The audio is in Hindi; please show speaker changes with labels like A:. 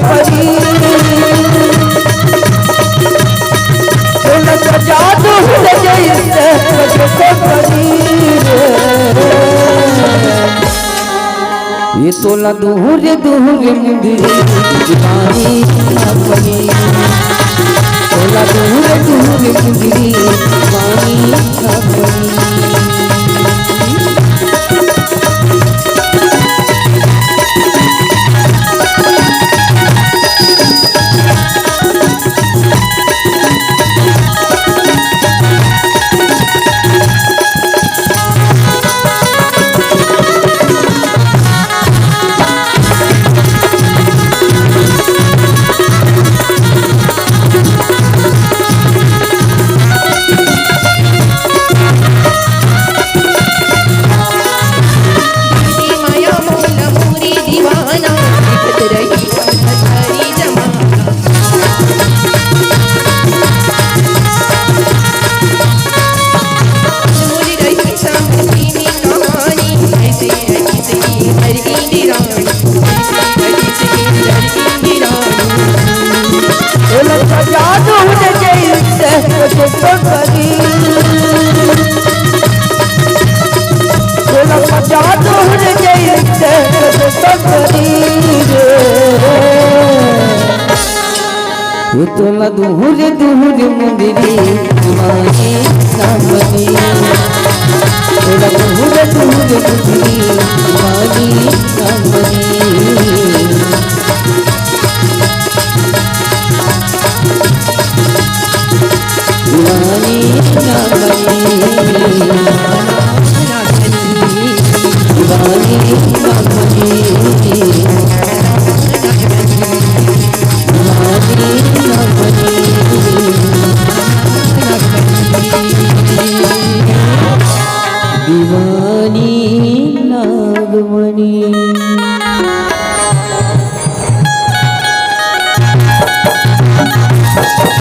A: परी जादू जैसे मुझको परी ये तोला दूर दूर मुंदरी दीवानी अपनी तोला दूर दूर मुंदरी दीवानी अपनी तोला दूर दूर मुंदरी दीवानी अपनी तोला दूर दूर मुंदरी दीवानी अपनी दीवानी अपनी